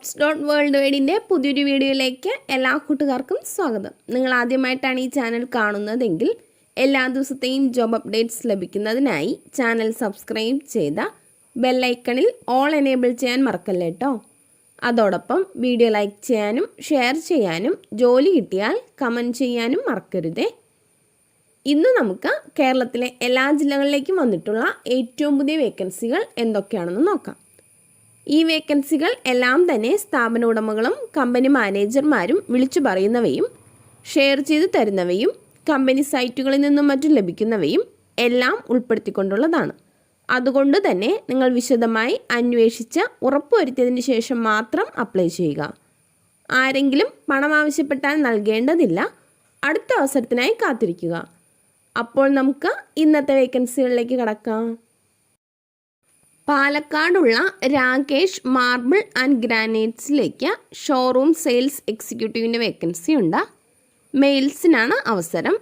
JOBS.WORLDWIDE പുതിയൊരു വീഡിയോയിലേക്ക് എല്ലാ കൂട്ടുകാർക്കും സ്വാഗതം. നിങ്ങൾ ആദ്യമായിട്ടാണ് ഈ ചാനൽ കാണുന്നതെങ്കിൽ എല്ലാ ദിവസത്തെയും ജോബ് അപ്ഡേറ്റ്സ് ലഭിക്കുന്നതിനായി ചാനൽ സബ്സ്ക്രൈബ് ചെയ്ത ബെൽ ഐക്കണിൽ ഓൾ എനേബിൾ ചെയ്യാൻ മറക്കല്ലേ കേട്ടോ. അതോടൊപ്പം വീഡിയോ ലൈക്ക് ചെയ്യാനും ഷെയർ ചെയ്യാനും ജോലി കിട്ടിയാൽ കമൻറ്റ് ചെയ്യാനും മറക്കരുതേ. ഇന്ന് നമുക്ക് കേരളത്തിലെ എല്ലാ ജില്ലകളിലേക്കും വന്നിട്ടുള്ള ഏറ്റവും പുതിയ വേക്കൻസികൾ എന്തൊക്കെയാണെന്ന് നോക്കാം. ഈ വേക്കൻസികൾ എല്ലാം തന്നെ സ്ഥാപന ഉടമകളും കമ്പനി മാനേജർമാരും വിളിച്ചു പറയുന്നവയും ഷെയർ ചെയ്ത് തരുന്നവയും കമ്പനി സൈറ്റുകളിൽ നിന്നും മറ്റും ലഭിക്കുന്നവയും എല്ലാം ഉൾപ്പെടുത്തിക്കൊണ്ടുള്ളതാണ്. അതുകൊണ്ട് തന്നെ നിങ്ങൾ വിശദമായി അന്വേഷിച്ച് ഉറപ്പുവരുത്തിയതിന് ശേഷം മാത്രം അപ്ലൈ ചെയ്യുക. ആരെങ്കിലും പണം ആവശ്യപ്പെട്ടാൽ നൽകേണ്ടതില്ല. അടുത്ത അവസരത്തിനായി കാത്തിരിക്കുക. അപ്പോൾ നമുക്ക് ഇന്നത്തെ വേക്കൻസികളിലേക്ക് കടക്കാം. പാലക്കാടുള്ള രാകേഷ് മാർബിൾ ആൻഡ് ഗ്രാനൈറ്റ്സിലേക്ക് ഷോറൂം സെയിൽസ് എക്സിക്യൂട്ടീവിൻ്റെ വേക്കൻസി ഉണ്ട്. മെയിൽസിനാണ് അവസരം.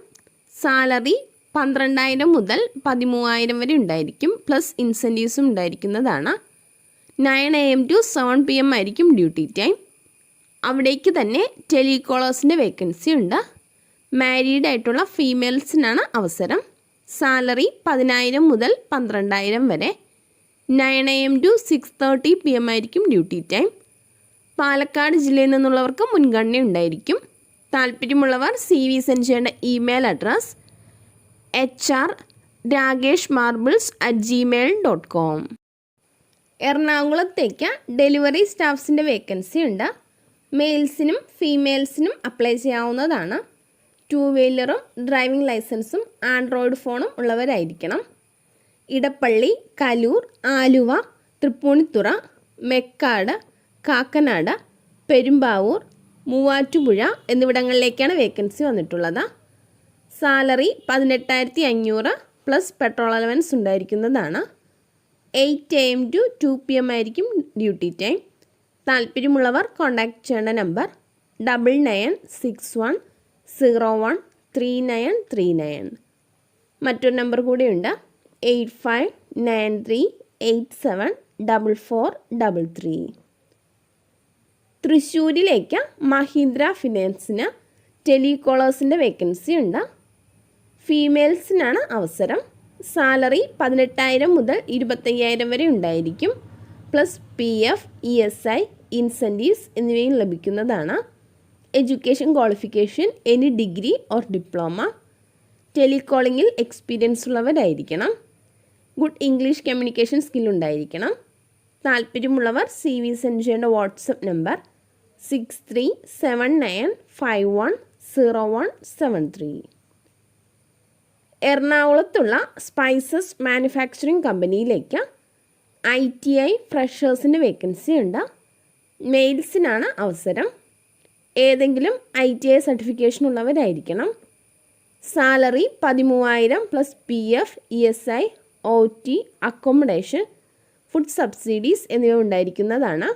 സാലറി 12,000 മുതൽ 13,000 വരെ ഉണ്ടായിരിക്കും. പ്ലസ് ഇൻസെൻറ്റീവ്സും ഉണ്ടായിരിക്കുന്നതാണ്. 9 AM to 7 PM ആയിരിക്കും ഡ്യൂട്ടി ടൈം. അവിടേക്ക് തന്നെ ടെലികോളേഴ്സിൻ്റെ വേക്കൻസി ഉണ്ട്. മാരീഡ് ആയിട്ടുള്ള ഫീമെയിൽസിനാണ് അവസരം. സാലറി 10,000 മുതൽ 12,000 വരെ. 9 AM to 6:30 PM ആയിരിക്കും ഡ്യൂട്ടി ടൈം. പാലക്കാട് ജില്ലയിൽ നിന്നുള്ളവർക്ക് മുൻഗണന ഉണ്ടായിരിക്കും. താല്പര്യമുള്ളവർ CV സെൻഡ് ചെയ്യേണ്ട ഇമെയിൽ അഡ്രസ് hr.ragesh.marbles@gmail.com. എറണാകുളത്തേക്ക് ഡെലിവറി സ്റ്റാഫ്സിൻ്റെ വേക്കൻസി ഉണ്ട്. മെയിൽസിനും ഫീമെയിൽസിനും അപ്ലൈ ചെയ്യാവുന്നതാണ്. 2 വീലറും ഡ്രൈവിംഗ് ലൈസൻസും ആൻഡ്രോയിഡ് ഫോണും ഉള്ളവരായിരിക്കണം. ഇടപ്പള്ളി, കലൂർ, ആലുവ, തൃപ്പൂണിത്തുറ, മെക്കാട്, കാക്കനാട്, പെരുമ്പാവൂർ, മൂവാറ്റുപുഴ എന്നിവിടങ്ങളിലേക്കാണ് വേക്കൻസി വന്നിട്ടുള്ളത്. സാലറി 18,500 പ്ലസ് പെട്രോൾ അലവൻസ് ഉണ്ടായിരിക്കുന്നതാണ്. 8 AM to 2 PM ആയിരിക്കും ഡ്യൂട്ടി ടൈം. താല്പര്യമുള്ളവർ കോൺടാക്റ്റ് ചെയ്യേണ്ട നമ്പർ 9961013939. മറ്റൊരു നമ്പർ കൂടിയുണ്ട് 8593874433. തൃശ്ശൂരിലേക്ക് മഹീന്ദ്ര ഫിനാൻസിന് ടെലികോളേഴ്സിൻ്റെ വേക്കൻസി ഉണ്ട്. ഫീമെയിൽസിനാണ് അവസരം. സാലറി 18,000 മുതൽ 25,000 വരെ ഉണ്ടായിരിക്കും. പ്ലസ് PF, ESI, ഇൻസെൻറ്റീവ്സ് എന്നിവയും ലഭിക്കുന്നതാണ്. Education qualification any degree or diploma. ടെലികോളിങ്ങിൽ എക്സ്പീരിയൻസ് ഉള്ളവരായിരിക്കണം. ഗുഡ് ഇംഗ്ലീഷ് കമ്മ്യൂണിക്കേഷൻ സ്കിൽ ഉണ്ടായിരിക്കണം. താല്പര്യമുള്ളവർ CV സെൻഡ് ചെയ്യേണ്ട വാട്സപ്പ് നമ്പർ 6379510173. എറണാകുളത്തുള്ള സ്പൈസസ് മാനുഫാക്ചറിംഗ് കമ്പനിയിലേക്ക് ITI ഫ്രഷേഴ്സിൻ്റെ വേക്കൻസി ഉണ്ട്. മെയിൽസിനാണ് അവസരം. ഏതെങ്കിലും ITI സർട്ടിഫിക്കേഷൻ ഉള്ളവരായിരിക്കണം. Salary 13,000 plus PF, ESI, OT, accommodation, food subsidies എന്നിവ ഉണ്ടായിരിക്കുന്നതാണ്.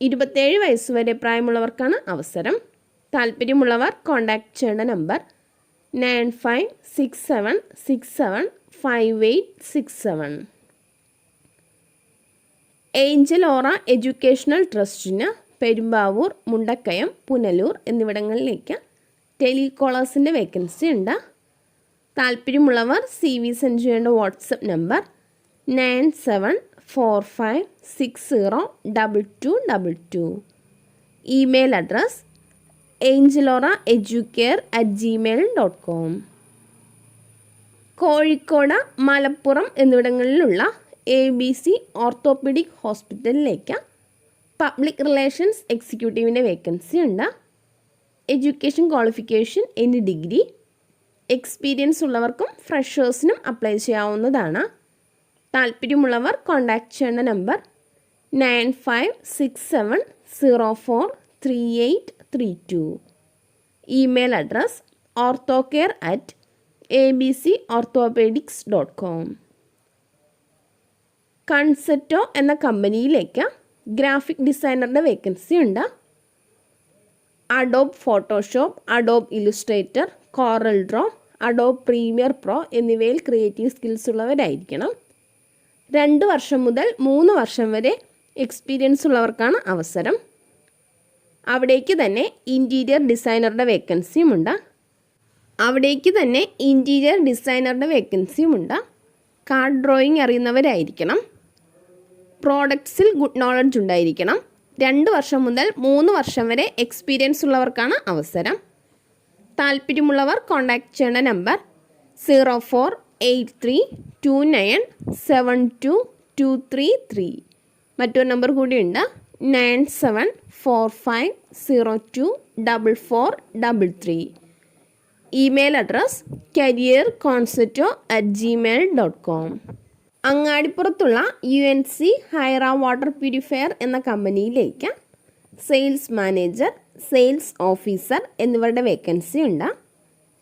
27 വയസ്സ് വരെ പ്രായമുള്ളവർക്കാണ് അവസരം. താല്പര്യമുള്ളവർ കോൺടാക്റ്റ് ചെയ്യേണ്ട നമ്പർ 9567675867. ഏഞ്ചൽ ഓറ എഡ്യൂക്കേഷണൽ ട്രസ്റ്റിന് പെരുമ്പാവൂർ, മുണ്ടക്കയം, പുനലൂർ എന്നിവിടങ്ങളിലേക്ക് ടെലികോളേഴ്സിൻ്റെ വേക്കൻസി ഉണ്ട്. താല്പര്യമുള്ളവർ CV സെൻഡ് ചെയ്യേണ്ട WhatsApp number 9745602222. Email address angelora@gmail.com. Kozhikode, Malappuram എന്നിവിടങ്ങളിലുള്ള ABC ഓർത്തോപീഡിക് ഹോസ്പിറ്റലിലേക്ക് പബ്ലിക് റിലേഷൻസ് എക്സിക്യൂട്ടീവിൻ്റെ വേക്കൻസി ഉണ്ട്. Education qualification any degree. Experience ഉള്ളവർക്കും ഫ്രഷേഴ്സിനും അപ്ലൈ ചെയ്യാവുന്നതാണ്. താല്പര്യമുള്ളവർ കോൺടാക്റ്റ് ചെയ്യേണ്ട നമ്പർ 9567043832. Email address orthocare@abcorthopedics.com. കൺസെറ്റോ എന്ന കമ്പനിയിലേക്ക് ഗ്രാഫിക് ഡിസൈനറുടെ വേക്കൻസി ഉണ്ട്. Adobe Photoshop, Adobe Illustrator, Corel Draw, Adobe Premiere Pro എന്നിവയിൽ ക്രിയേറ്റീവ് സ്കിൽസ് ഉള്ളവരായിരിക്കണം. 2 വർഷം മുതൽ 3 വർഷം വരെ എക്സ്പീരിയൻസ് ഉള്ളവർക്കാണ് അവസരം. അവിടേക്ക് തന്നെ ഇൻറ്റീരിയർ ഡിസൈനറുടെ വേക്കൻസിയുമുണ്ട്. കാർഡ് ഡ്രോയിങ് അറിയുന്നവരായിരിക്കണം. പ്രോഡക്ട്സിൽ ഗുഡ് നോളജ് ഉണ്ടായിരിക്കണം. 2 വർഷം മുതൽ 3 വർഷം വരെ എക്സ്പീരിയൻസ് ഉള്ളവർക്കാണ് അവസരം. താല്പര്യമുള്ളവർ കോൺടാക്റ്റ് ചെയ്യേണ്ട നമ്പർ 0483297223. മറ്റൊരു നമ്പർ കൂടിയുണ്ട് 9745024433. Email address careerconcepto@gmail.com. അങ്ങാടിപ്പുറത്തുള്ള UNC ഹൈറ വാട്ടർ പ്യൂരിഫയർ എന്ന കമ്പനിയിലേക്ക് സെയിൽസ് മാനേജർ, സെയിൽസ് ഓഫീസർ എന്നിവരുടെ വേക്കൻസി ഉണ്ട്.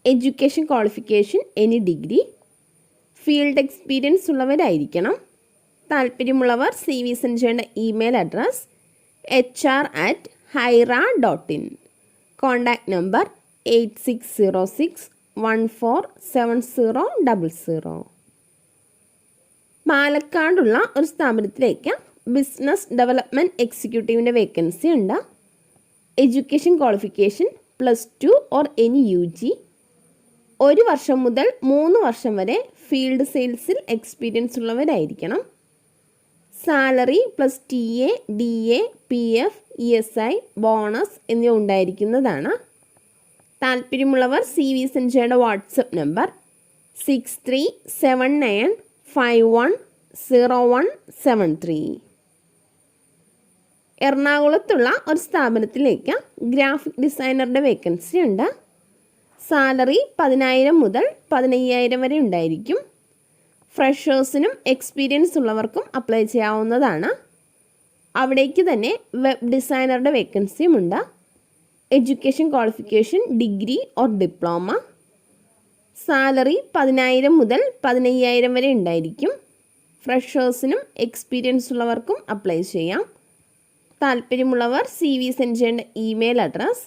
Education qualification any degree. Field experience ഉള്ളവരായിരിക്കണം. താല്പര്യമുള്ളവർ CV സെൻഡ് ചെയ്യേണ്ട email address hr@hyra.in. Contact number 8606147000. പാലക്കാടുള്ള ഒരു സ്ഥാപനത്തിലേക്ക് ബിസിനസ് ഡെവലപ്മെൻറ്റ് എക്സിക്യൂട്ടീവിൻ്റെ വേക്കൻസി ഉണ്ട്. Education qualification +2 or any UG. 1 വർഷം മുതൽ 3 വർഷം വരെ ഫീൽഡ് സെയിൽസിൽ എക്സ്പീരിയൻസ് ഉള്ളവരായിരിക്കണം. Salary plus TA, DA, PF, ESI, bonus എന്നിവ ഉണ്ടായിരിക്കുന്നതാണ്. താല്പര്യമുള്ളവർ CV സെൻഡ് ചെയ്യേണ്ട വാട്സപ്പ് നമ്പർ 6379510173. എറണാകുളത്തുള്ള ഒരു സ്ഥാപനത്തിലേക്ക് ഗ്രാഫിക് ഡിസൈനറുടെ വേക്കൻസി ഉണ്ട്. സാലറി 10,000 മുതൽ 15,000 വരെ ഉണ്ടായിരിക്കും. ഫ്രഷേഴ്സിനും എക്സ്പീരിയൻസ് ഉള്ളവർക്കും അപ്ലൈ ചെയ്യാവുന്നതാണ്. അവിടേക്ക് തന്നെ വെബ് ഡിസൈനറുടെ വേക്കൻസിയുമുണ്ട്. Education qualification degree or diploma. Salary 10,000 മുതൽ 15,000 വരെ ഉണ്ടായിരിക്കും. ഫ്രഷേഴ്സിനും എക്സ്പീരിയൻസ് ഉള്ളവർക്കും അപ്ലൈ ചെയ്യാം. താല്പര്യമുള്ളവർ CV സെൻഡ് ചെയ്യേണ്ട ഇമെയിൽ അഡ്രസ്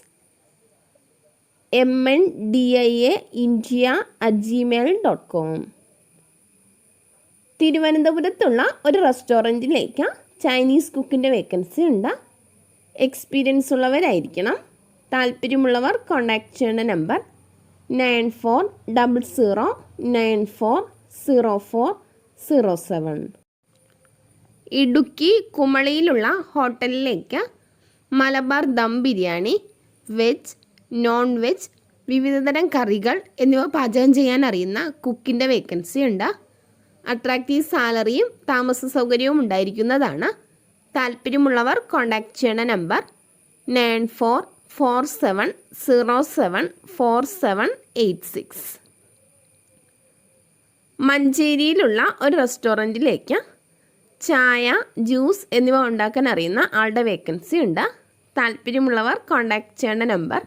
mndia@gmail.com. തിരുവനന്തപുരത്തുള്ള ഒരു റെസ്റ്റോറൻറ്റിലേക്ക് ചൈനീസ് കുക്കിൻ്റെ വേക്കൻസി ഉണ്ട്. എക്സ്പീരിയൻസ് ഉള്ളവരായിരിക്കണം. താല്പര്യമുള്ളവർ കോൺടാക്റ്റ് ചെയ്യേണ്ട നമ്പർ 9400940407. ഇടുക്കി കുമളിയിലുള്ള ഹോട്ടലിലേക്ക് Malabar dum biryani, veg, non veg, വിവിധതരം കറികൾ എന്നിവ പാചകം ചെയ്യാൻ അറിയുന്ന കുക്കിൻ്റെ വേക്കൻസി ഉണ്ട്. അട്രാക്റ്റീവ് സാലറിയും താമസ സൗകര്യവും ഉണ്ടായിരിക്കുന്നതാണ്. താല്പര്യമുള്ളവർ കോൺടാക്റ്റ് ചെയ്യേണ്ട നമ്പർ 9447074786. മഞ്ചേരിയിലുള്ള ഒരു റെസ്റ്റോറൻറ്റിലേക്ക് ചായ, ജ്യൂസ് എന്നിവ ഉണ്ടാക്കാൻ അറിയുന്ന ആളുടെ വേക്കൻസി ഉണ്ട്. താല്പര്യമുള്ളവർ കോൺടാക്റ്റ് ചെയ്യേണ്ട നമ്പർ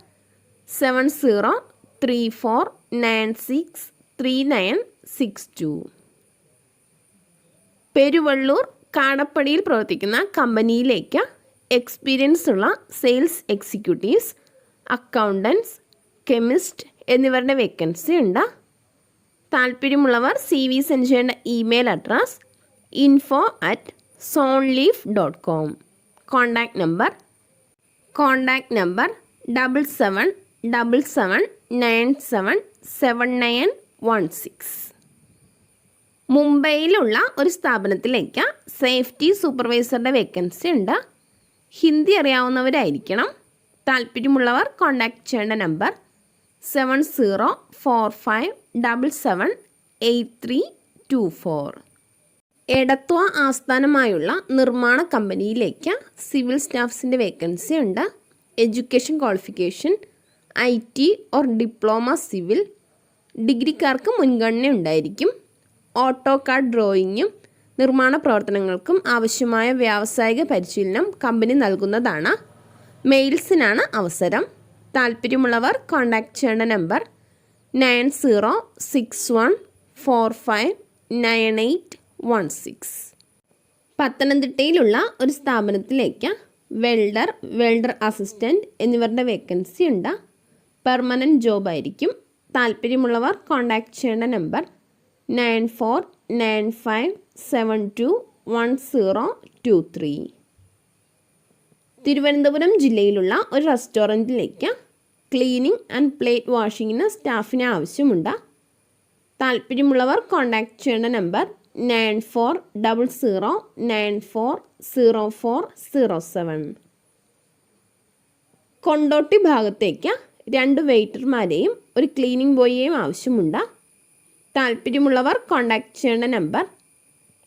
7034963962. പെരുവള്ളൂർ കാടപ്പടിയിൽ പ്രവർത്തിക്കുന്ന കമ്പനിയിലേക്ക് എക്സ്പീരിയൻസ് ഉള്ള സെയിൽസ് എക്സിക്യൂട്ടീവ്സ്, അക്കൗണ്ടൻസ്, കെമിസ്റ്റ് എന്നിവരുടെ വേക്കൻസി ഉണ്ട്. താല്പര്യമുള്ളവർ CV സെൻഡ് ചെയ്യേണ്ട email address info@sonleaf.com. Contact number 7777977916. മുംബൈയിലുള്ള ഒരു സ്ഥാപനത്തിലേക്ക് സേഫ്റ്റി സൂപ്പർവൈസറുടെ വേക്കൻസി ഉണ്ട്. ഹിന്ദി അറിയാവുന്നവരായിരിക്കണം. താല്പര്യമുള്ളവർ കോൺടാക്റ്റ് ചെയ്യേണ്ട നമ്പർ 7045778324. എടത്വ ആസ്ഥാനമായുള്ള നിർമ്മാണ കമ്പനിയിലേക്ക് സിവിൽ സ്റ്റാഫ്സിൻ്റെ വേക്കൻസി ഉണ്ട്. Education qualification IT or diploma civil. ഡിഗ്രിക്കാർക്ക് മുൻഗണന ഉണ്ടായിരിക്കും. ഓട്ടോകാഡ് ഡ്രോയിങ്ങും നിർമ്മാണ പ്രവർത്തനങ്ങൾക്കും ആവശ്യമായ വ്യാവസായിക പരിശീലനം കമ്പനി നൽകുന്നതാണ്. മെയിൽസിനാണ് അവസരം. താല്പര്യമുള്ളവർ കോൺടാക്റ്റ് ചെയ്യേണ്ട നമ്പർ 9061459816. പത്തനംതിട്ടയിലുള്ള ഒരു സ്ഥാപനത്തിലേക്ക് വെൽഡർ അസിസ്റ്റൻറ്റ് എന്നിവരുടെ വേക്കൻസി ഉണ്ട്. പെർമനൻറ്റ് ജോബ് ആയിരിക്കും. താല്പര്യമുള്ളവർ കോൺടാക്റ്റ് ചെയ്യേണ്ട നമ്പർ 9495721023. തിരുവനന്തപുരം ജില്ലയിലുള്ള ഒരു റെസ്റ്റോറൻറ്റിലേക്ക് ക്ലീനിങ് ആൻഡ് പ്ലേറ്റ് വാഷിങ്ങിന് സ്റ്റാഫിനെ ആവശ്യമുണ്ട്. താല്പര്യമുള്ളവർ കോൺടാക്റ്റ് ചെയ്യേണ്ട നമ്പർ 9400940407. കൊണ്ടോട്ടി ഭാഗത്തേക്ക് 2 വെയിറ്റർമാരെയും ഒരു ക്ലീനിങ് ബോയിയെയും ആവശ്യമുണ്ട്. താല്പര്യമുള്ളവർ കോൺടാക്റ്റ് ചെയ്യേണ്ട നമ്പർ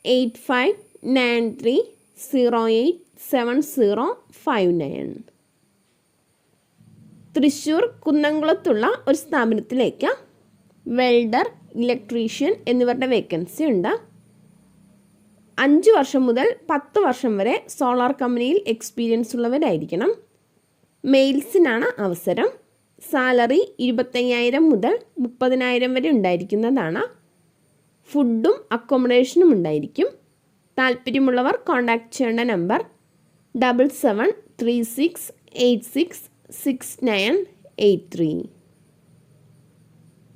8593087059. തൃശ്ശൂർ കുന്നംകുളത്തുള്ള ഒരു സ്ഥാപനത്തിലേക്ക് വെൽഡർ, ഇലക്ട്രീഷ്യൻ എന്നിവരുടെ വേക്കൻസി ഉണ്ട്. 5 വർഷം മുതൽ 10 വർഷം വരെ സോളാർ കമ്പനിയിൽ എക്സ്പീരിയൻസ് ഉള്ളവരായിരിക്കണം. മെയിൽസിനാണ് അവസരം. സാലറി 25,000 മുതൽ 30,000 വരെ ഉണ്ടായിരിക്കുന്നതാണ്. ഫുഡും അക്കോമഡേഷനും ഉണ്ടായിരിക്കും. താല്പര്യമുള്ളവർ കോൺടാക്റ്റ് ചെയ്യേണ്ട നമ്പർ 7736866983.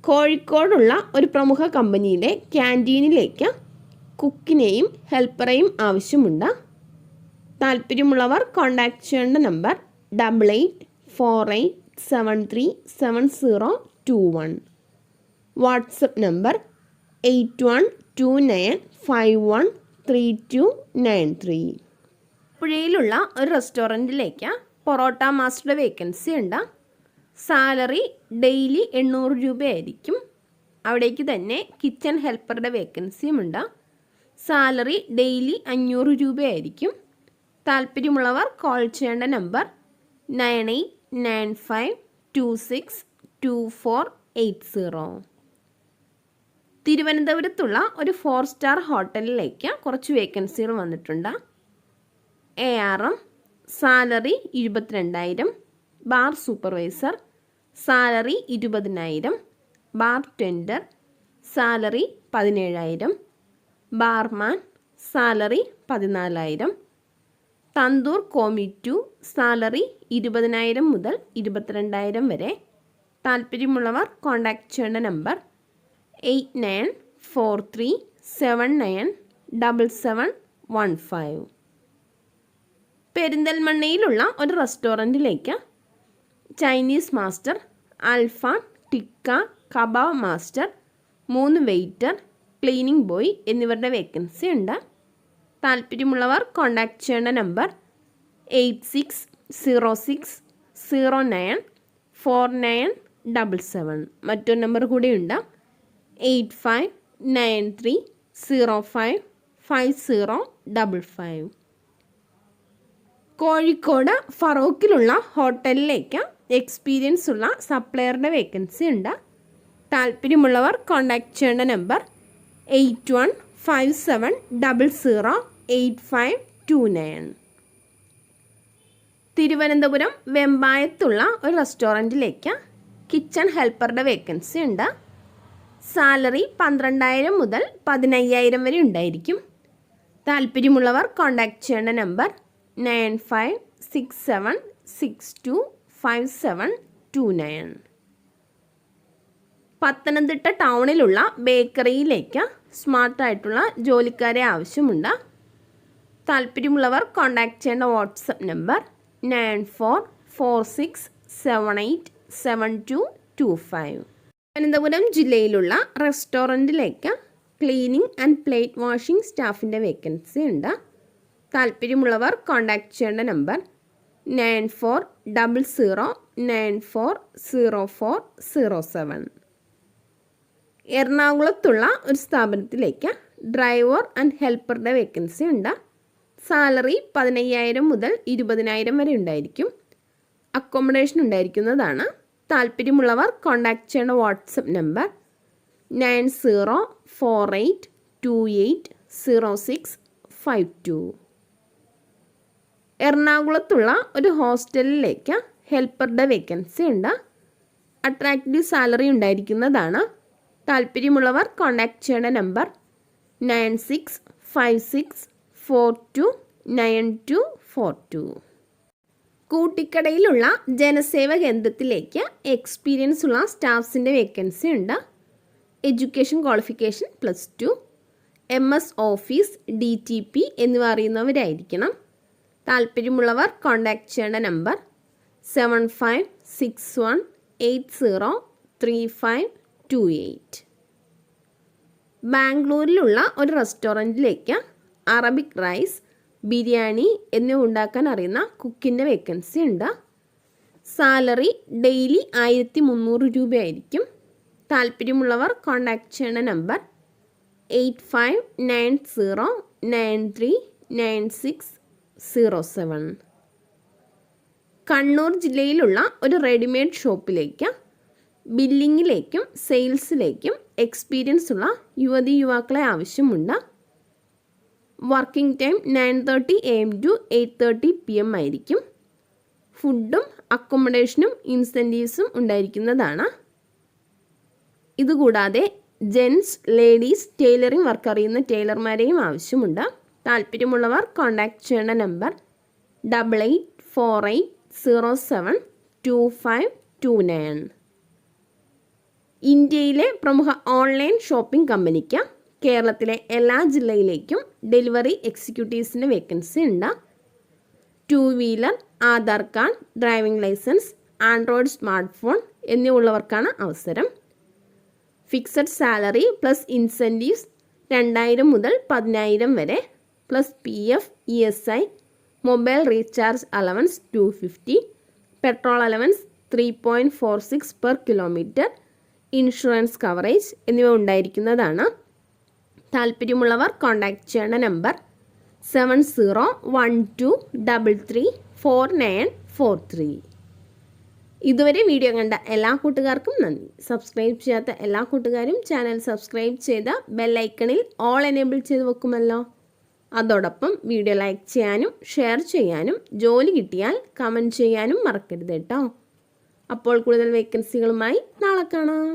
കോഴിക്കോടുള്ള ഒരു പ്രമുഖ കമ്പനിയിലെ ക്യാൻറ്റീനിലേക്ക് കുക്കിനെയും ഹെൽപ്പറെയും ആവശ്യമുണ്ട്. താല്പര്യമുള്ളവർ കോൺടാക്റ്റ് ചെയ്യേണ്ട നമ്പർ 8848737021. WhatsApp number 8129513293. പുഴയിലുള്ള ഒരു റെസ്റ്റോറൻറ്റിലേക്ക് പൊറോട്ട മാസ്റ്ററുടെ വേക്കൻസി ഉണ്ട്. സാലറി ഡെയിലി 800 രൂപയായിരിക്കും. അവിടേക്ക് തന്നെ കിച്ചൺ ഹെൽപ്പറുടെ വേക്കൻസിയുമുണ്ട്. സാലറി ഡെയിലി 500 രൂപയായിരിക്കും. താല്പര്യമുള്ളവർ കോൾ ചെയ്യേണ്ട നമ്പർ 9895262480. തിരുവനന്തപുരത്തുള്ള ഒരു 4 സ്റ്റാർ ഹോട്ടലിലേക്ക് കുറച്ച് വേക്കൻസികൾ വന്നിട്ടുണ്ട്. ARM salary 22,000. Bar supervisor salary 20,000. Bartender salary 17,000. Barman salary 14,000. Tandoor commis 2 salary 20,000 മുതൽ 22,000 വരെ. താല്പര്യമുള്ളവർ കോൺടാക്റ്റ് ചെയ്യേണ്ട നമ്പർ 8943797715. പെരിന്തൽമണ്ണയിലുള്ള ഒരു റെസ്റ്റോറൻറ്റിലേക്ക് ചൈനീസ് മാസ്റ്റർ, അൽഫാം, tikka, kebab master, 3 waiter, cleaning boy എന്നിവരുടെ വേക്കൻസി ഉണ്ട്. താല്പര്യമുള്ളവർ കോൺടാക്റ്റ് ചെയ്യേണ്ട നമ്പർ 8606094977. മറ്റൊരു നമ്പർ കൂടിയുണ്ട് 8593055055. കോഴിക്കോട് ഫറൂഖിലുള്ള ഹോട്ടലിലേക്ക് എക്സ്പീരിയൻസ് ഉള്ള സപ്ലയറുടെ വേക്കൻസി ഉണ്ട്. താല്പര്യമുള്ളവർ കോൺടാക്റ്റ് ചെയ്യേണ്ട നമ്പർ 8157008529. തിരുവനന്തപുരം വെമ്പായത്തുള്ള ഒരു റെസ്റ്റോറൻറ്റിലേക്ക് കിച്ചൺ ഹെൽപ്പറുടെ വേക്കൻസി ഉണ്ട്. സാലറി 12,000 മുതൽ 15,000 വരെ ഉണ്ടായിരിക്കും. താല്പര്യമുള്ളവർ കോൺടാക്റ്റ് ചെയ്യേണ്ട നമ്പർ 9567625729. പത്തനംതിട്ട ടൗണിലുള്ള ബേക്കറിയിലേക്ക് സ്മാർട്ടായിട്ടുള്ള ജോലിക്കാരെ ആവശ്യമുണ്ട്. താല്പര്യമുള്ളവർ കോൺടാക്റ്റ് ചെയ്യേണ്ട വാട്സപ്പ് നമ്പർ 9446787225. തിരുവനന്തപുരം ജില്ലയിലുള്ള റെസ്റ്റോറൻറ്റിലേക്ക് ക്ലീനിങ് ആൻഡ് പ്ലേറ്റ് വാഷിംഗ് സ്റ്റാഫിൻ്റെ വേക്കൻസി ഉണ്ട്. താല്പര്യമുള്ളവർ കോൺടാക്റ്റ് ചെയ്യേണ്ട നമ്പർ 9400940407. എറണാകുളത്തുള്ള ഒരു സ്ഥാപനത്തിലേക്ക് ഡ്രൈവർ ആൻഡ് ഹെൽപ്പറുടെ വേക്കൻസി ഉണ്ട്. സാലറി 15,000 മുതൽ 20,000 വരെ ഉണ്ടായിരിക്കും. അക്കോമഡേഷൻ ഉണ്ടായിരിക്കുന്നതാണ്. താല്പര്യമുള്ളവർ കോൺടാക്റ്റ് ചെയ്യേണ്ട വാട്സപ്പ് നമ്പർ 9048280652. എറണാകുളത്തുള്ള ഒരു ഹോസ്റ്റലിലേക്ക് ഹെൽപ്പറുടെ വേക്കൻസി ഉണ്ട്. അട്രാക്റ്റീവ് സാലറി ഉണ്ടായിരിക്കുന്നതാണ്. താല്പര്യമുള്ളവർ കോൺടാക്റ്റ് ചെയ്യേണ്ട നമ്പർ 9656429242. കൂട്ടിക്കടയിലുള്ള ജനസേവ കേന്ദ്രത്തിലേക്ക് എക്സ്പീരിയൻസ് ഉള്ള സ്റ്റാഫ്സിൻ്റെ വേക്കൻസി ഉണ്ട്. Education qualification +2, MS office, DTP എന്നിവ അറിയുന്നവരായിരിക്കണം. താല്പര്യമുള്ളവർ കോൺടാക്റ്റ് ചെയ്യേണ്ട നമ്പർ 7561803528. ബാംഗ്ലൂരിലുള്ള ഒരു റെസ്റ്റോറൻറ്റിലേക്ക് അറബിക് റൈസ്, ബിരിയാണി എന്നിവ ഉണ്ടാക്കാൻ അറിയുന്ന കുക്കിൻ്റെ വേക്കൻസി ഉണ്ട്. സാലറി ഡെയിലി 1300 രൂപയായിരിക്കും. താല്പര്യമുള്ളവർ കോൺടാക്റ്റ് ചെയ്യേണ്ട നമ്പർ 8590939607. കണ്ണൂർ ജില്ലയിലുള്ള ഒരു റെഡിമെയ്ഡ് ഷോപ്പിലേക്ക് ബില്ലിങ്ങിലേക്കും സെയിൽസിലേക്കും എക്സ്പീരിയൻസ് ഉള്ള യുവതി യുവാക്കളെ ആവശ്യമുണ്ട്. Working time 9:30 AM to 8:30 PM ആയിരിക്കും. ഫുഡും അക്കോമഡേഷനും ഇൻസെൻറ്റീവ്സും ഉണ്ടായിരിക്കുന്നതാണ്. ഇതുകൂടാതെ ജെൻസ്, ലേഡീസ് ടൈലറിംഗ് വർക്ക് അറിയുന്ന ടൈലർമാരെയും ആവശ്യമുണ്ട്. താല്പര്യമുള്ളവർ കോൺടാക്റ്റ് ചെയ്യേണ്ട നമ്പർ 8848072529. ഇന്ത്യയിലെ പ്രമുഖ ഓൺലൈൻ ഷോപ്പിംഗ് കമ്പനിക്ക് കേരളത്തിലെ എല്ലാ ജില്ലയിലേക്കും ഡെലിവറി എക്സിക്യൂട്ടീവ്സിൻ്റെ വേക്കൻസി ഉണ്ട്. 2 wheeler, Aadhaar card, driving licence, Android smart phone എന്നിവയുള്ളവർക്കാണ് അവസരം. ഫിക്സഡ് സാലറി പ്ലസ് ഇൻസെൻറ്റീവ്സ് 2000 മുതൽ 10000 വരെ, plus PF, ESI, mobile recharge allowance 250, petrol allowance 3.46 per kilometer, insurance coverage എന്നിവ ഉണ്ടായിരിക്കുന്നതാണ്. താല്പര്യമുള്ളവർ കോൺടാക്റ്റ് ചെയ്യേണ്ട നമ്പർ 7012334943. ഇതുവരെ വീഡിയോ കണ്ട എല്ലാ കൂട്ടുകാർക്കും നന്ദി. സബ്സ്ക്രൈബ് ചെയ്യാത്ത എല്ലാ കൂട്ടുകാരും ചാനൽ സബ്സ്ക്രൈബ് ചെയ്ത് ബെല്ലൈക്കണിൽ ഓൾ എനേബിൾ ചെയ്ത് വെക്കുമല്ലോ. അതോടൊപ്പം വീഡിയോ ലൈക്ക് ചെയ്യാനും ഷെയർ ചെയ്യാനും ജോലി കിട്ടിയാൽ കമൻറ്റ് ചെയ്യാനും മറക്കരുത് കേട്ടോ. അപ്പോൾ കൂടുതൽ വേക്കൻസികളുമായി നാളെ കാണാം.